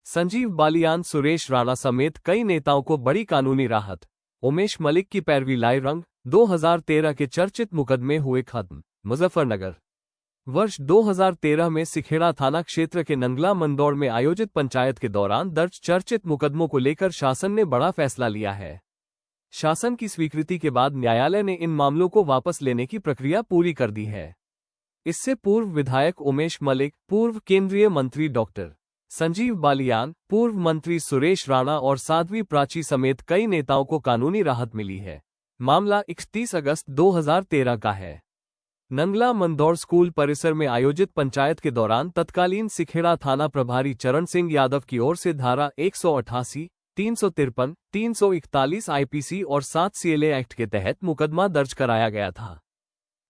संजीव बालियान, सुरेश राणा समेत कई नेताओं को बड़ी कानूनी राहत। उमेश मलिक की पैरवी लाई रंग। 2013 के चर्चित मुकदमे हुए खत्म। मुजफ्फरनगर। वर्ष 2013 में सिखेड़ा थाना क्षेत्र के नंगला मंदौड़ में आयोजित पंचायत के दौरान दर्ज चर्चित मुकदमों को लेकर शासन ने बड़ा फैसला लिया है। शासन की स्वीकृति के बाद न्यायालय ने इन मामलों को वापस लेने की प्रक्रिया पूरी कर दी है। इससे पूर्व विधायक उमेश मलिक, पूर्व केंद्रीय मंत्री डॉक्टर संजीव बालियान, पूर्व मंत्री सुरेश राणा और साध्वी प्राची समेत कई नेताओं को कानूनी राहत मिली है। मामला 31 अगस्त 2013 का है। नंगला मंदौड़ स्कूल परिसर में आयोजित पंचायत के दौरान तत्कालीन सिखेड़ा थाना प्रभारी चरण सिंह यादव की ओर से धारा 188, 353, 341 आईपीसी और 7 सीएलए एक्ट के तहत मुकदमा दर्ज कराया गया था।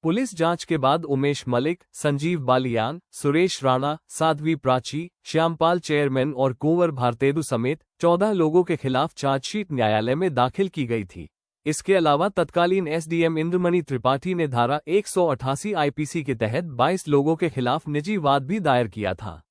पुलिस जांच के बाद उमेश मलिक, संजीव बालियान, सुरेश राणा, साध्वी प्राची, श्यामपाल चेयरमैन और कुंवर भारतेदु समेत 14 लोगों के खिलाफ चार्जशीट न्यायालय में दाखिल की गई थी। इसके अलावा तत्कालीन एसडीएम इंद्रमणि त्रिपाठी ने धारा 188 आईपीसी के तहत 22 लोगों के खिलाफ निजी वाद भी दायर किया था।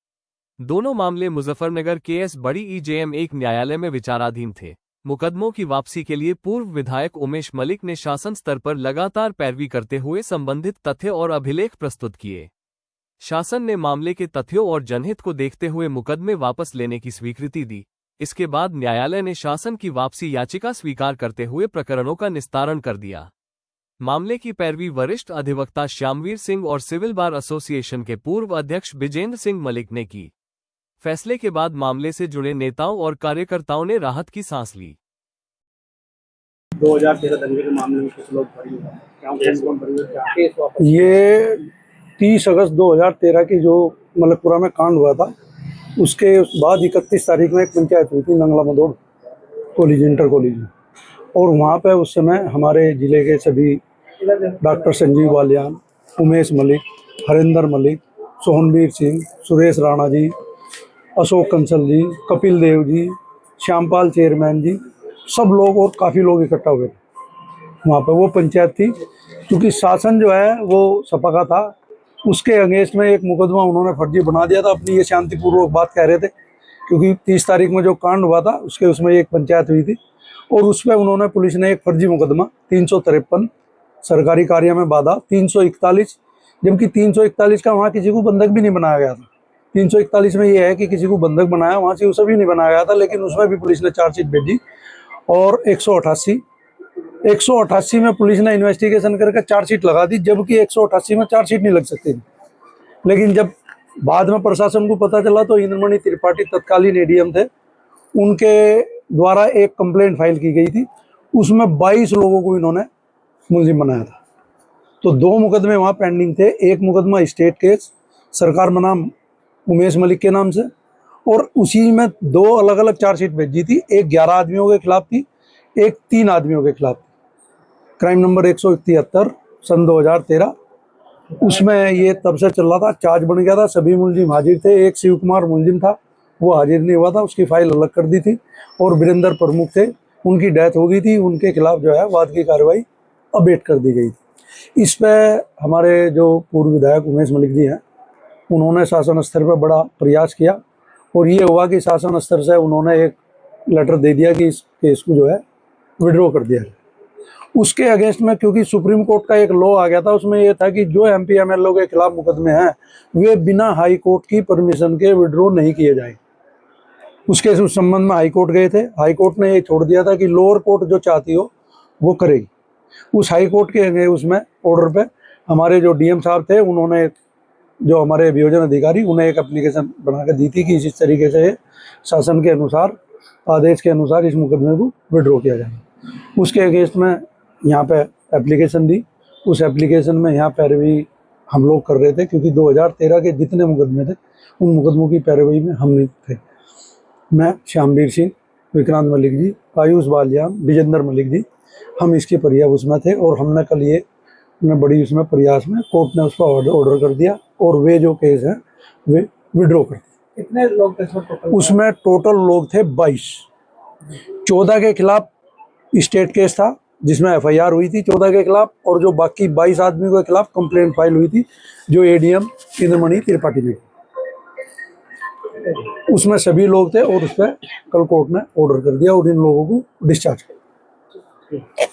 दोनों मामले मुजफ्फरनगर केएस बड़ी ईजेएम 1 न्यायालय में विचाराधीन थे। मुकदमों की वापसी के लिए पूर्व विधायक उमेश मलिक ने शासन स्तर पर लगातार पैरवी करते हुए संबंधित तथ्य और अभिलेख प्रस्तुत किए। शासन ने मामले के तथ्यों और जनहित को देखते हुए मुकदमे वापस लेने की स्वीकृति दी। इसके बाद न्यायालय ने शासन की वापसी याचिका स्वीकार करते हुए प्रकरणों का निस्तारण कर दिया। मामले की पैरवी वरिष्ठ अधिवक्ता श्यामवीर सिंह और सिविल बार एसोसिएशन के पूर्व अध्यक्ष बिजेंद्र सिंह मलिक ने की। फैसले के बाद मामले से जुड़े नेताओं और कार्यकर्ताओं ने राहत की सांस ली। 2013 दंगे के मामले में कुछ लोग बरी हुए। ये 30 अगस्त 2013 की जो मलकपुरा में कांड हुआ था, उसके बाद 31 तारीख में एक पंचायत हुई थी नंगला मंदौड़ कॉलेज, इंटर कॉलेज में। और वहाँ पे उस समय हमारे ज़िले के सभी डॉक्टर संजीव बालियान, उमेश मलिक, हरिंदर मलिक, सोहनवीर सिंह, सुरेश राणा जी, अशोक कंसल जी, कपिल देव जी, श्यामपाल चेयरमैन जी, सब लोग और काफ़ी लोग इकट्ठा हुए थे वहाँ पे। वो पंचायत थी क्योंकि शासन जो है वो सपा का था, उसके अगेंस्ट में एक मुकदमा उन्होंने फर्जी बना दिया था। अपनी ये शांतिपूर्वक बात कह रहे थे क्योंकि 30 तारीख में जो कांड हुआ था उसके उसमें एक पंचायत हुई थी और उस पर उन्होंने, पुलिस ने एक फर्जी मुकदमा 353 सरकारी कार्य में बाधा, 341, जबकि 341 का वहाँ किसी को बंधक भी नहीं बनाया गया था। 341 में ये है कि किसी को बंधक बनाया, वहाँ से उसे भी नहीं बनाया गया था, लेकिन उसमें भी पुलिस ने चार्जशीट भेजी। और 188 में पुलिस ने इन्वेस्टिगेशन करके चार्जशीट लगा दी, जबकि 188 में चार्जशीट नहीं लग सकती थी। लेकिन जब बाद में प्रशासन को पता चला तो इंद्रमणि त्रिपाठी तत्कालीन एडीएम थे, उनके द्वारा एक कंप्लेंट फाइल की गई थी, उसमें 22 लोगों को इन्होंने मुलजिम बनाया था। तो 2 मुकदमे वहाँ पेंडिंग थे। एक मुकदमा स्टेट केस सरकार बनाम उमेश मलिक के नाम से, और उसी में 2 अलग अलग चार्जशीट भेजी थी। एक 11 आदमियों के खिलाफ थी, एक 3 आदमियों के खिलाफ थी। क्राइम नंबर 173 सन 2013। उसमें ये तब से चल रहा था, चार्ज बन गया था, सभी मुलजिम हाजिर थे। एक शिव कुमार मुलजिम था, वो हाजिर नहीं हुआ था, उसकी फाइल अलग कर दी थी। और वीरेंद्र प्रमुख थे, उनकी डेथ हो गई थी, उनके खिलाफ जो है वाद की कार्रवाई अबेट कर दी गई थी। इस पर हमारे जो पूर्व विधायक उमेश मलिक जी हैं, उन्होंने शासन स्तर पर बड़ा प्रयास किया और ये हुआ कि शासन स्तर से उन्होंने एक लेटर दे दिया कि इस केस को जो है विड्रॉ कर दिया है। उसके अगेंस्ट में क्योंकि सुप्रीम कोर्ट का एक लॉ आ गया था, उसमें यह था कि जो एमपी एमएलए के खिलाफ मुकदमे हैं वे बिना हाई कोर्ट की परमिशन के विड्रॉ नहीं किए जाए। उसके उस संबंध में हाई कोर्ट गए थे। हाई कोर्ट ने ये छोड़ दिया था कि लोअर कोर्ट जो चाहती हो वो करेगी। उस हाई कोर्ट के उसमें ऑर्डर पे हमारे जो डीएम साहब थे, उन्होंने, जो हमारे अभियोजन अधिकारी, उन्हें एक एप्लीकेशन बना के दी थी कि इस तरीके से शासन के अनुसार, आदेश के अनुसार इस मुकदमे को विड्रॉ किया जाए। उसके अगेंस्ट में यहाँ पे एप्लीकेशन दी। उस एप्लीकेशन में यहाँ पैरवी हम लोग कर रहे थे क्योंकि 2013 के जितने मुकदमे थे उन मुकदमों की पैरवी में हम नहीं थे। मैं, श्यामवीर सिंह, विक्रांत मलिक जी, आयुष बालियान, विजेंद्र मलिक जी, हम इसके प्रयास उसमें थे और हमने कल ये बड़ी उसमें प्रयास में कोर्ट ने उस पर ऑर्डर कर दिया और वे जो केस हैं वे विड्रॉ कर दिए। कितने लोग थे उसमें? टोटल लोग थे 22। 14 के खिलाफ स्टेट केस था जिसमें एफआईआर हुई थी 14 के खिलाफ, और जो बाकी 22 आदमियों के खिलाफ कंप्लेंट फाइल हुई थी जो एडीएम इंद्रमणि त्रिपाठी ने। थे? उसमें सभी लोग थे और उस पर कल कोर्ट ने ऑर्डर कर दिया और इन लोगों को डिस्चार्ज कर दिया।